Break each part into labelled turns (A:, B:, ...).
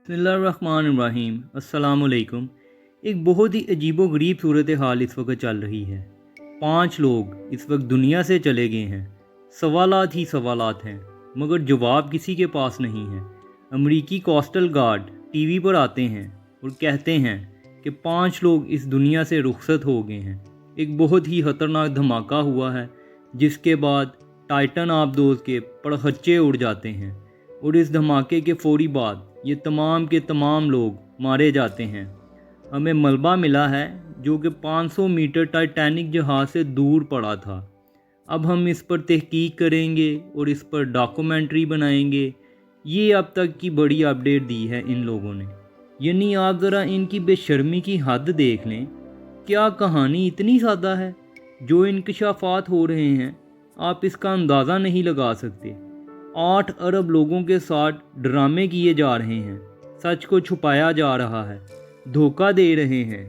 A: बिस्मिल्लाहिर्रहमानिर्रहीम। अस्सलाम वालेकुम। एक बहुत ही अजीबो-गरीब सूरत हाल इस वक्त चल रही है। 5 लोग इस वक्त दुनिया से चले गए हैं। सवालात ही सवालात हैं, मगर जवाब किसी के पास नहीं है। अमरीकी कोस्टल गार्ड टीवी पर आते हैं और कहते हैं कि 5 लोग इस दुनिया से रुखसत हो गए हैं। एक बहुत ही ख़तरनाक धमाका हुआ है, जिसके बाद टाइटन आबदोज़ के पड़खच्चे उड़ जाते हैं और इस धमाके के फ़ौरी बाद ये तमाम के तमाम लोग मारे जाते हैं। हमें मलबा मिला है जो कि 500 मीटर टाइटैनिक जहाज़ से दूर पड़ा था। अब हम इस पर तहकीक करेंगे और इस पर डॉक्यूमेंट्री बनाएंगे। ये अब तक की बड़ी अपडेट दी है इन लोगों ने। यानी आप ज़रा इनकी बेशर्मी की हद देख लें। क्या कहानी इतनी सादा है? जो इंकशाफात हो रहे हैं आप इसका अंदाज़ा नहीं लगा सकते। 8 अरब लोगों के साथ ड्रामे किए जा रहे हैं, सच को छुपाया जा रहा है, धोखा दे रहे हैं।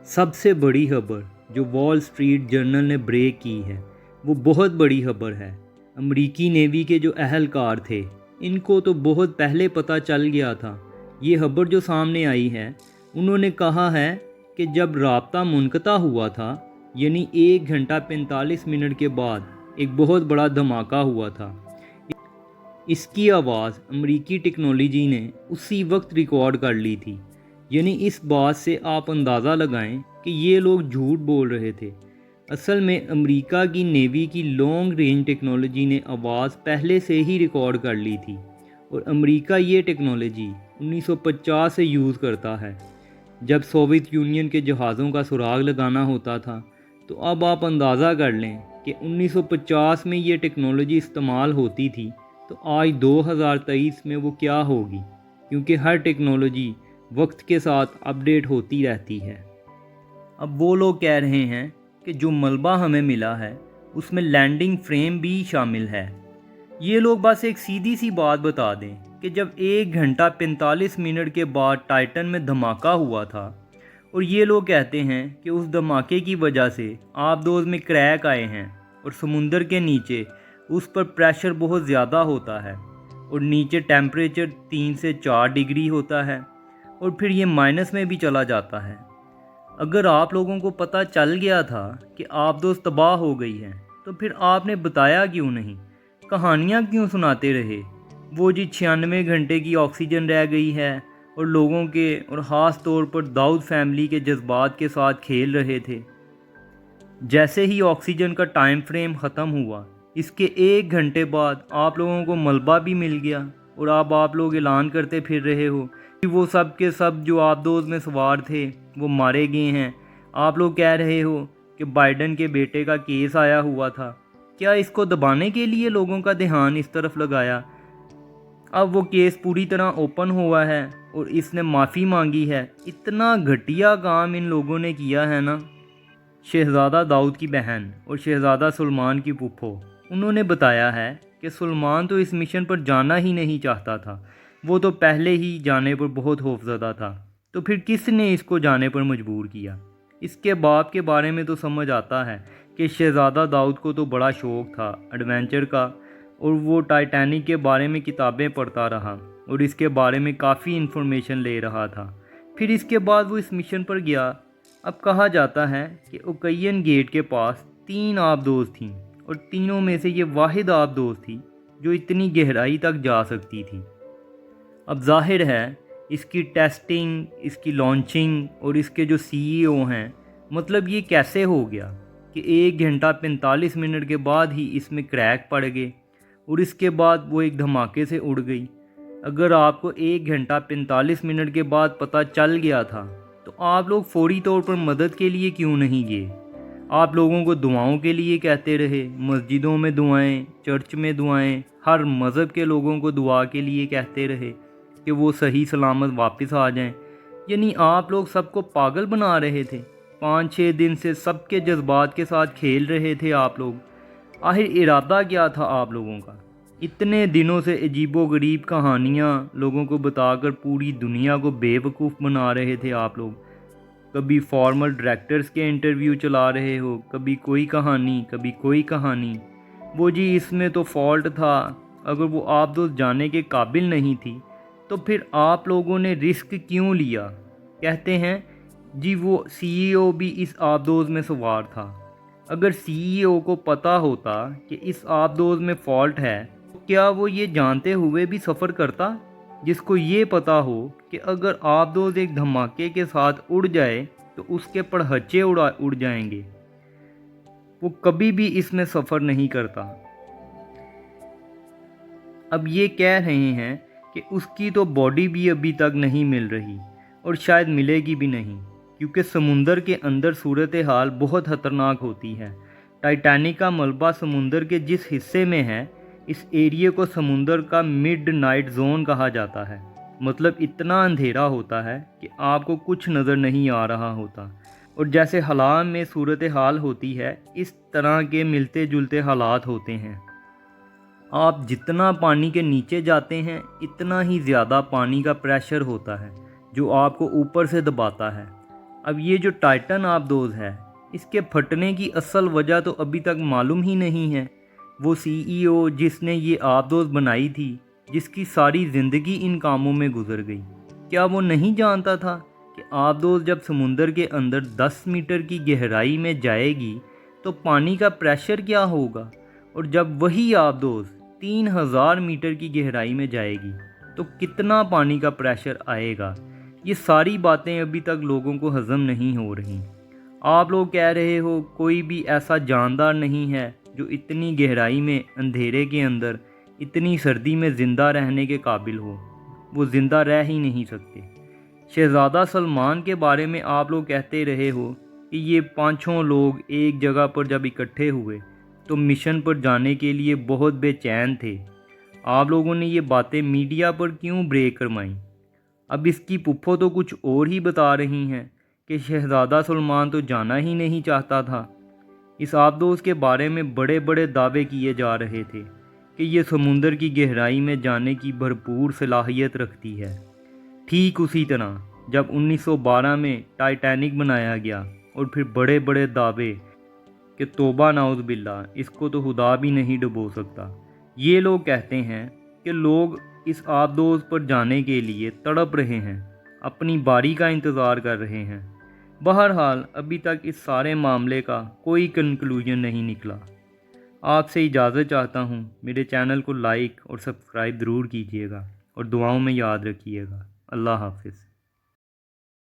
A: सबसे बड़ी खबर जो वॉल स्ट्रीट जर्नल ने ब्रेक की है वो बहुत बड़ी खबर है। अमरीकी नेवी के जो अहलकार थे इनको तो बहुत पहले पता चल गया था। ये खबर जो सामने आई है, उन्होंने कहा है कि जब राब्ता मुनक़ता हुआ था, यानी 1 घंटा 45 मिनट के बाद एक बहुत बड़ा धमाका हुआ था। इसकी आवाज़ अमरीकी टेक्नोलॉजी ने उसी वक्त रिकॉर्ड कर ली थी। यानी इस बात से आप अंदाज़ा लगाएं कि ये लोग झूठ बोल रहे थे। असल में अमेरिका की नेवी की लॉन्ग रेंज टेक्नोलॉजी ने आवाज़ पहले से ही रिकॉर्ड कर ली थी और अमेरिका ये टेक्नोलॉजी 1950 से यूज़ करता है। जब सोवियत यूनियन के जहाज़ों का सुराग लगाना होता था, तो अब आप अंदाज़ा कर लें कि 1950 में ये टेक्नोलॉजी इस्तेमाल होती थी, तो आज 2023 में वो क्या होगी, क्योंकि हर टेक्नोलॉजी वक्त के साथ अपडेट होती रहती है। अब वो लोग कह रहे हैं कि जो मलबा हमें मिला है उसमें लैंडिंग फ्रेम भी शामिल है। ये लोग बस एक सीधी सी बात बता दें कि जब 1 घंटा 45 मिनट के बाद टाइटन में धमाका हुआ था और ये लोग कहते हैं कि उस धमाके की वजह से आबदोज़ में क्रैक आए हैं और समुंदर के नीचे उस पर प्रेशर बहुत ज़्यादा होता है और नीचे टेम्परेचर 3 से 4 डिग्री होता है और फिर ये माइनस में भी चला जाता है। अगर आप लोगों को पता चल गया था कि आबदोज़ तबाह हो गई है, तो फिर आपने बताया क्यों नहीं? कहानियाँ क्यों सुनाते रहे? वो जी 96 घंटे की ऑक्सीजन रह गई है और लोगों के और ख़ास तौर पर दाऊद फैमिली के जज्बात के साथ खेल रहे थे। जैसे ही ऑक्सीजन का टाइम फ्रेम ख़त्म हुआ, इसके 1 घंटे बाद आप लोगों को मलबा भी मिल गया और अब आप लोग ऐलान करते फिर रहे हो कि वो सब के सब जो आबदोज़ में सवार थे वो मारे गए हैं। आप लोग कह रहे हो कि बाइडन के बेटे का केस आया हुआ था। क्या इसको दबाने के लिए लोगों का ध्यान इस तरफ लगाया? अब वो केस पूरी तरह ओपन हुआ है और इसने माफ़ी मांगी है। इतना घटिया काम इन लोगों ने किया है ना। शहज़ादा दाऊद की बहन और शहज़ादा सलमान की फूफो, उन्होंने बताया है कि सलमान तो इस मिशन पर जाना ही नहीं चाहता था। वो तो पहले ही जाने पर बहुत खौफज़दा था, तो फिर किसने इसको जाने पर मजबूर किया? इसके बाप के बारे में तो समझ आता है कि शहज़ादा दाऊद को तो बड़ा शौक़ था एडवेंचर का और वो टाइटैनिक के बारे में किताबें पढ़ता रहा और इसके बारे में काफ़ी इन्फॉर्मेशन ले रहा था। फिर इसके बाद वो इस मिशन पर गया। अब कहा जाता है कि ओकयन गेट के पास 3 आबदोज़ थीं और तीनों में से ये वाहिद आबदोज़ थी जो इतनी गहराई तक जा सकती थी। अब जाहिर है इसकी टेस्टिंग, इसकी लॉन्चिंग और इसके जो सीईओ हैं, मतलब ये कैसे हो गया कि 1 घंटा 45 मिनट के बाद ही इसमें क्रैक पड़ गए और इसके बाद वो एक धमाके से उड़ गई। अगर आपको 1 घंटा 45 मिनट के बाद पता चल गया था, तो आप लोग फौरी तौर पर मदद के लिए क्यों नहीं गए? आप लोगों को दुआओं के लिए कहते रहे, मस्जिदों में दुआएं, चर्च में दुआएं, हर मज़हब के लोगों को दुआ के लिए कहते रहे कि वो सही सलामत वापस आ जाएं। यानी आप लोग सबको पागल बना रहे थे। 5-6 दिन से सबके जज्बात के साथ खेल रहे थे आप लोग। आखिर इरादा क्या था आप लोगों का? इतने दिनों से अजीबो-गरीब कहानियाँ लोगों को बताकर पूरी दुनिया को बेवकूफ़ बना रहे थे आप लोग। कभी फॉर्मल डायरेक्टर्स के इंटरव्यू चला रहे हो, कभी कोई कहानी, कभी कोई कहानी। वो जी इसमें तो फॉल्ट था, अगर वो आबदोज़ जाने के काबिल नहीं थी تو پھر آپ لوگوں نے رسک کیوں لیا؟ کہتے ہیں جی وہ سی ای او بھی اس آبدوز میں سوار تھا۔ اگر سی ای او کو پتہ ہوتا کہ اس آبدوز میں فالٹ ہے تو کیا وہ یہ جانتے ہوئے بھی سفر کرتا؟ جس کو یہ پتہ ہو کہ اگر آبدوز ایک دھماکے کے ساتھ اڑ جائے تو اس کے پڑھچے اڑ جائیں گے، وہ کبھی بھی اس میں سفر نہیں کرتا۔ اب یہ کہہ رہے ہیں کہ اس کی تو باڈی بھی ابھی تک نہیں مل رہی اور شاید ملے گی بھی نہیں، کیونکہ سمندر کے اندر صورتحال بہت خطرناک ہوتی ہے۔ ٹائٹینک کا ملبہ سمندر کے جس حصے میں ہے، اس ایریے کو سمندر کا مڈ نائٹ زون کہا جاتا ہے۔ مطلب اتنا اندھیرا ہوتا ہے کہ آپ کو کچھ نظر نہیں آ رہا ہوتا، اور جیسے حالات میں صورتحال ہوتی ہے اس طرح کے ملتے جلتے حالات ہوتے ہیں۔ آپ جتنا پانی کے نیچے جاتے ہیں اتنا ہی زیادہ پانی کا پریشر ہوتا ہے جو آپ کو اوپر سے دباتا ہے۔ اب یہ جو ٹائٹن آبدوز ہے، اس کے پھٹنے کی اصل وجہ تو ابھی تک معلوم ہی نہیں ہے۔ وہ سی ای او جس نے یہ آبدوز بنائی تھی، جس کی ساری زندگی ان کاموں میں گزر گئی، کیا وہ نہیں جانتا تھا کہ آبدوز جب سمندر کے اندر 10 میٹر کی گہرائی میں جائے گی تو پانی کا پریشر کیا ہوگا، اور جب وہی آبدوز 3000 میٹر کی گہرائی میں جائے گی تو کتنا پانی کا پریشر آئے گا؟ یہ ساری باتیں ابھی تک لوگوں کو ہضم نہیں ہو رہی۔ آپ لوگ کہہ رہے ہو کوئی بھی ایسا جاندار نہیں ہے جو اتنی گہرائی میں اندھیرے کے اندر اتنی سردی میں زندہ رہنے کے قابل ہو۔ وہ زندہ رہ ہی نہیں سکتے۔ شہزادہ سلمان کے بارے میں آپ لوگ کہتے رہے ہو کہ یہ 5 لوگ ایک جگہ پر جب اکٹھے ہوئے تو مشن پر جانے کے لیے بہت بے چین تھے۔ آپ لوگوں نے یہ باتیں میڈیا پر کیوں بریک کروائیں؟ اب اس کی پھپھو تو کچھ اور ہی بتا رہی ہیں کہ شہزادہ سلمان تو جانا ہی نہیں چاہتا تھا۔ اس آبدوز کے بارے میں بڑے بڑے دعوے کیے جا رہے تھے کہ یہ سمندر کی گہرائی میں جانے کی بھرپور صلاحیت رکھتی ہے۔ ٹھیک اسی طرح جب 1912 میں ٹائٹینک بنایا گیا اور پھر بڑے بڑے دعوے کہ توبہ نعوذ باللہ، اس کو تو خدا بھی نہیں ڈبو سکتا۔ یہ لوگ کہتے ہیں کہ لوگ اس آبدوز پر جانے کے لیے تڑپ رہے ہیں، اپنی باری کا انتظار کر رہے ہیں۔ بہرحال ابھی تک اس سارے معاملے کا کوئی کنکلوژن نہیں نکلا۔ آپ سے اجازت چاہتا ہوں، میرے چینل کو لائک اور سبسکرائب ضرور کیجیے گا اور دعاؤں میں یاد رکھیے گا۔ اللہ حافظ۔